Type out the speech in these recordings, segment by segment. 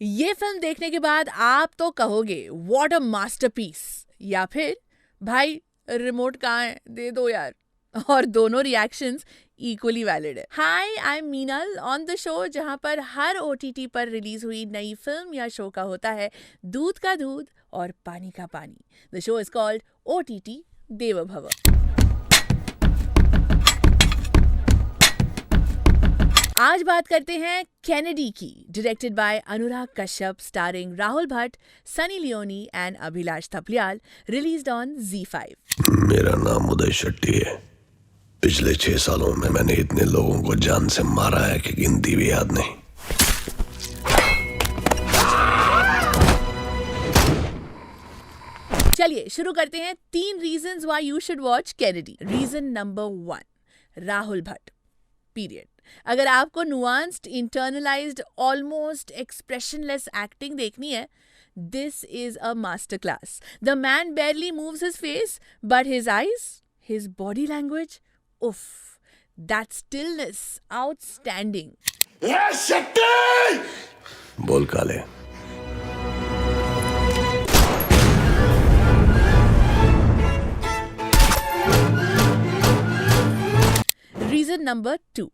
ये फिल्म देखने के बाद आप तो कहोगे व्हाट अ मास्टरपीस, या फिर भाई रिमोट कहाँ है, दे दो यार। और दोनों रिएक्शंस इक्वली वैलिड है। Hi, I am Meenal on the show, जहां पर हर ओटीटी पर रिलीज हुई नई फिल्म या शो का होता है दूध का दूध और पानी का पानी। The show is called OTT Dev Bhav. आज बात करते हैं कैनेडी की, directed by Anurag Kashyap, starring Rahul Bhatt, Sunny Leone and Abhilash Thapliyal, released on ZEE5। मेरा नाम उदय शेट्टी है। पिछले 6 सालों में मैंने इतने लोगों को जान से मारा है कि गिनती भी याद नहीं। चलिए शुरू करते हैं। 3 reasons why you should watch Kennedy. Reason number 1, Rahul Bhatt period. अगर आपको nuanced, internalised, almost expressionless acting देखनी है, this is a master class. The man barely moves his face, but his eyes, his body language, uff, that stillness, outstanding. बोल काले। Reason number 2.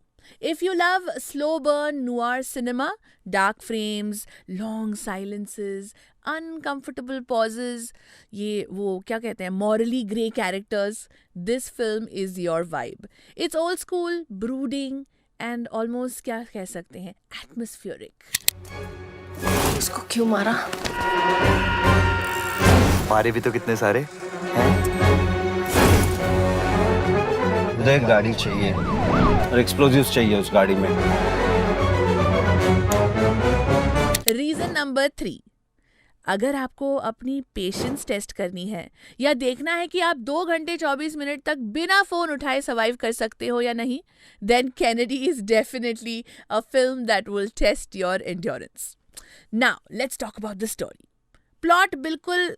If you love slow burn noir cinema, dark frames, long silences, uncomfortable pauses, ये वो क्या कहते हैं, morally grey characters, this film is your vibe. It's old school, brooding and almost क्या कह सकते हैं, atmospheric. उसको क्यों मारा? मारे भी तो कितने सारे हैं। मुझे एक गाड़ी चाहिए और एक्सप्लोजिव्स चाहिए उस गाड़ी में। रीजन नंबर 3, अगर आपको अपनी पेशेंस टेस्ट करनी है या देखना है कि आप 2 घंटे 24 मिनट तक बिना फोन उठाए सर्वाइव कर सकते हो या नहीं, then Kennedy is definitely a film that will test your endurance. Now let's talk about the story. Plot बिल्कुल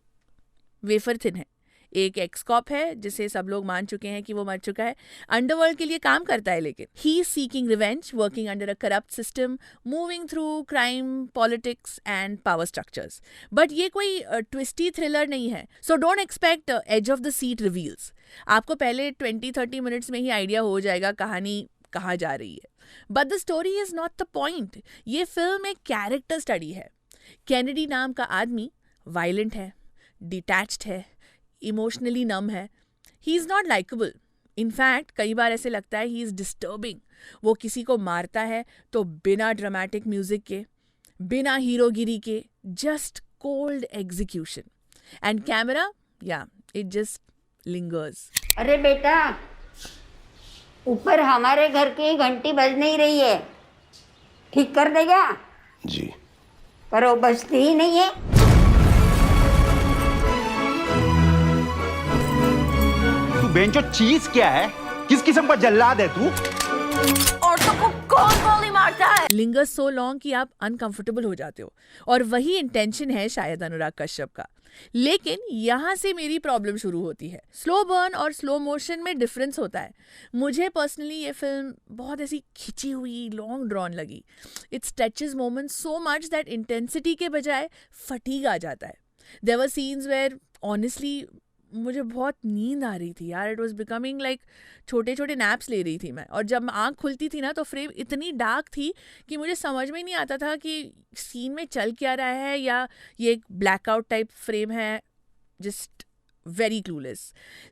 वेफर थिन है। एक एक्स कॉप है जिसे सब लोग मान चुके हैं कि वो मर चुका है, अंडरवर्ल्ड के लिए काम करता है, लेकिन he is seeking revenge, working under a corrupt system, moving through crime, politics and power structures. But ये कोई ट्विस्टी थ्रिलर नहीं है, so don't expect edge of the seat reveals. आपको पहले 20-30 मिनट्स में ही आइडिया हो जाएगा कहानी कहाँ जा रही है। But the story is not the point. ये फिल्म एक कैरेक्टर स्टडी है। कैनेडी नाम का आदमी वायलेंट है, डिटैच्ड है, इमोशनली नम है। He is not likeable. In fact कई बार ऐसे लगता है ही इज़ डिस्टर्बिंग। वो किसी को मारता है तो बिना ड्रामेटिक म्यूजिक के, बिना हीरोगिरी के, just cold execution. And camera, या इट जस्ट लिंगर्स। अरे बेटा, ऊपर हमारे घर की घंटी बज नहीं रही है, ठीक कर देगा? जी। पर वो बजती ही नहीं है। बेंचो चीज क्या है? किस किस्म का जल्लाद है तू? औरतों को कौन गोली मारता है? लिंगर्स सो लॉन्ग कि आप अनकंफर्टेबल हो जाते हो, और वही इंटेंशन है शायद अनुराग कश्यप का। लेकिन यहाँ से मेरी प्रॉब्लम शुरू होती है। स्लो बर्न और स्लो मोशन में डिफरेंस होता है। मुझे पर्सनली ये फिल्म बहुत ऐसी खिंची हुई, लॉन्ग ड्रॉन लगी। It stretches moment so much that intensity के बजाय फटीग आ जाता है। There were scenes where honestly मुझे बहुत नींद आ रही थी यार। इट वॉज बिकमिंग लाइक छोटे छोटे नैप्स ले रही थी मैं, और जब आँख खुलती थी ना तो फ्रेम इतनी डार्क थी कि मुझे समझ में नहीं आता था कि सीन में चल क्या रहा है, या ये एक ब्लैकआउट टाइप फ्रेम है। Just very clueless.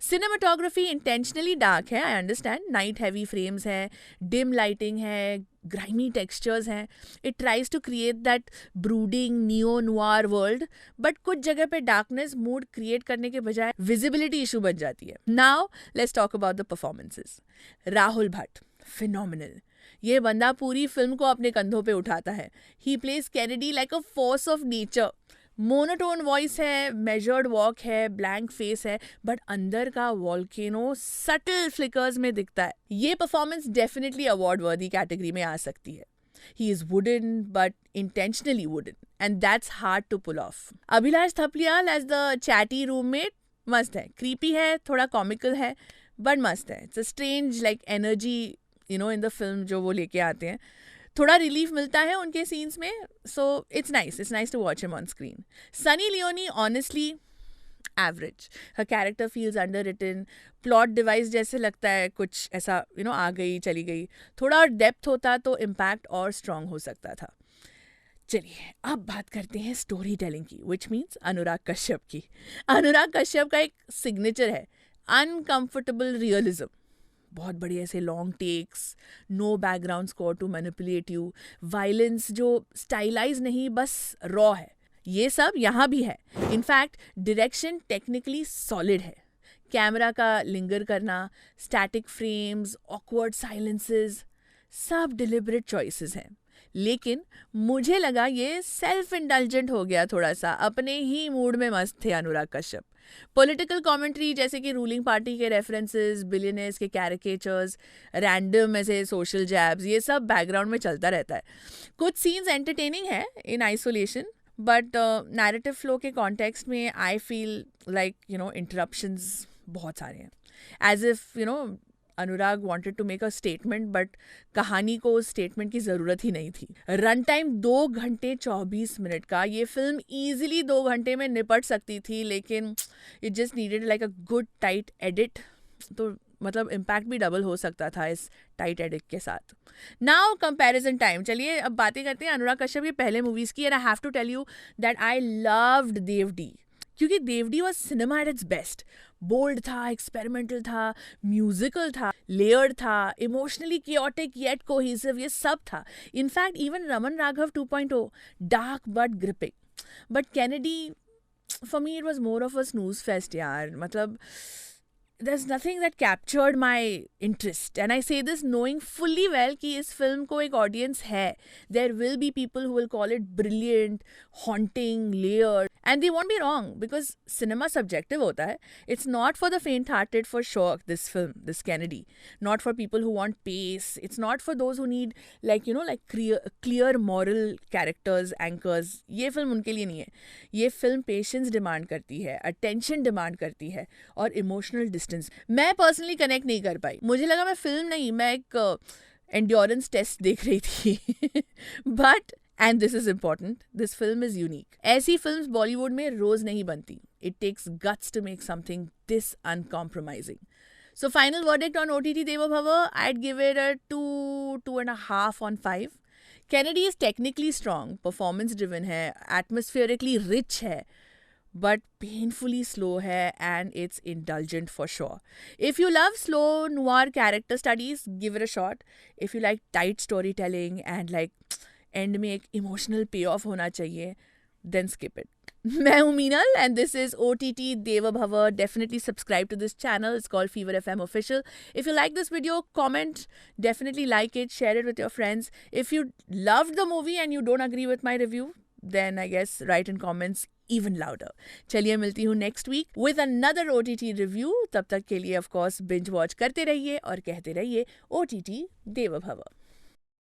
Cinematography intentionally dark है, I understand. Night heavy frames हैं, डिम लाइटिंग है, ग्राइमी टेक्सचर्स हैं। It tries to create that brooding neo noir world, but कुछ जगह पे डार्कनेस मूड क्रिएट करने के बजाय विजिबिलिटी इशू बन जाती है। Now let's talk about the performances. Rahul Bhatt phenomenal. ये बंदा पूरी फिल्म को अपने कंधों पे उठाता है। He plays Kennedy like a force of nature. Monotone voice है, मेजर्ड वॉक है, ब्लैंक फेस है, बट अंदर का वॉल्केनो सटल फ्लिकर्स में दिखता है। ये परफॉर्मेंस डेफिनेटली अवार्ड वर्दी कैटेगरी में आ सकती है। He is wooden but intentionally wooden, and that's hard to pull off. Abhilash Thapliyal as the chatty roommate मस्त है, creepy है, थोड़ा comical है, but मस्त है। It's a strange like energy, in the film जो वो लेके आते हैं। थोड़ा रिलीफ मिलता है उनके सीन्स में, so it's nice to watch him on screen. Sunny Leone honestly average. हर character feels underwritten. Plot device जैसे लगता है कुछ ऐसा आ गई चली गई. थोड़ा और डेप्थ होता तो इम्पैक्ट और स्ट्रांग हो सकता था. चलिए अब बात करते हैं स्टोरी टेलिंग की, विच मीन्स अनुराग कश्यप की. अनुराग कश्यप का एक सिग्नेचर है अनकंफर्टेबल रियलिज्म. बहुत बड़े ऐसे long takes, no background score to manipulate you, violence जो स्टाइलाइज नहीं बस रॉ है, ये सब यहाँ भी है. इनफैक्ट डायरेक्शन टेक्निकली सॉलिड है. कैमरा का लिंगर करना, स्टैटिक फ्रेम्स, ऑकवर्ड साइलेंसेस, सब डिलिबरेट चॉइसेस हैं. लेकिन मुझे लगा ये सेल्फ इंडल्जेंट हो गया थोड़ा सा. अपने ही मूड में मस्त थे अनुराग कश्यप. पॉलिटिकल कमेंट्री जैसे कि रूलिंग पार्टी के रेफरेंसेस, बिलियनर्स के कैरिकेचर्स, रैंडम ऐसे सोशल जैब्स, ये सब बैकग्राउंड में चलता रहता है. कुछ सीन्स एंटरटेनिंग है in isolation, but narrative flow के कॉन्टेक्स्ट में आई फील लाइक इंटरप्शंस बहुत सारे हैं. As if Anurag wanted to make a statement, but कहानी को उस स्टेटमेंट की ज़रूरत ही नहीं थी. रन टाइम 2 घंटे 24 मिनट का. ये फिल्म ईजिली 2 घंटे में निपट सकती थी, लेकिन it just needed like a good tight edit. तो मतलब इम्पैक्ट भी डबल हो सकता था इस टाइट एडिट के साथ. Now comparison time. चलिए अब बातें करते हैं अनुराग कश्यप की पहले मूवीज़ की. And I have to tell you that I loved DevD, क्योंकि DevD was cinema at its best. Bold था, एक्सपेरिमेंटल था, म्यूजिकल था, लेयर्ड था, इमोशनली कियोटिक येट कोहेसिव, ये सब था. In fact even Raman Raghav 2.0, dark but gripping. But Kennedy, for me it was more of a snooze fest यार. मतलब there's nothing that captured my interest, and I say this knowing fully well कि इस film को एक audience है. There will be people who will call it brilliant, haunting, layered, and they won't be wrong because cinema subjective होता है. It's not for the faint-hearted for sure, this film, this Kennedy. Not for people who want pace. It's not for those who need like clear moral characters, anchors. ये film उनके लिए नहीं है. ये film patience demand करती है, attention demand करती है और इमोशनल डिस्टेंस. मैं पर्सनली कनेक्ट नहीं कर पाई. मुझे लगा मैं फिल्म नहीं, मैं एक एंड्योरेंस टेस्ट देख रही थी. But and this is important, this film is unique. ऐसी फिल्म्स बॉलीवुड में रोज नहीं बनती. It takes guts to make something this uncompromising. So final verdict on OTT Deva Bhava, I'd give it a 2.5 on 5. Kennedy is technically strong, performance driven है, atmospherically rich है, but painfully slow है, and it's indulgent for sure. If you love slow noir character studies, give it a shot. If you like tight storytelling and like end में एक emotional payoff होना चाहिए, then skip it. मैं हूँ Meenal and this is OTT Deva Bhava. Definitely subscribe to this channel. It's called Fever FM Official. If you like this video, comment. Definitely like it. Share it with your friends. If you loved the movie and you don't agree with my review, then I guess write in comments even louder. चलिए मिलती हूँ next week with another OTT review. तब तक के लिए of course binge watch करते रहिए और कहते रहिए OTT Deva Bhava.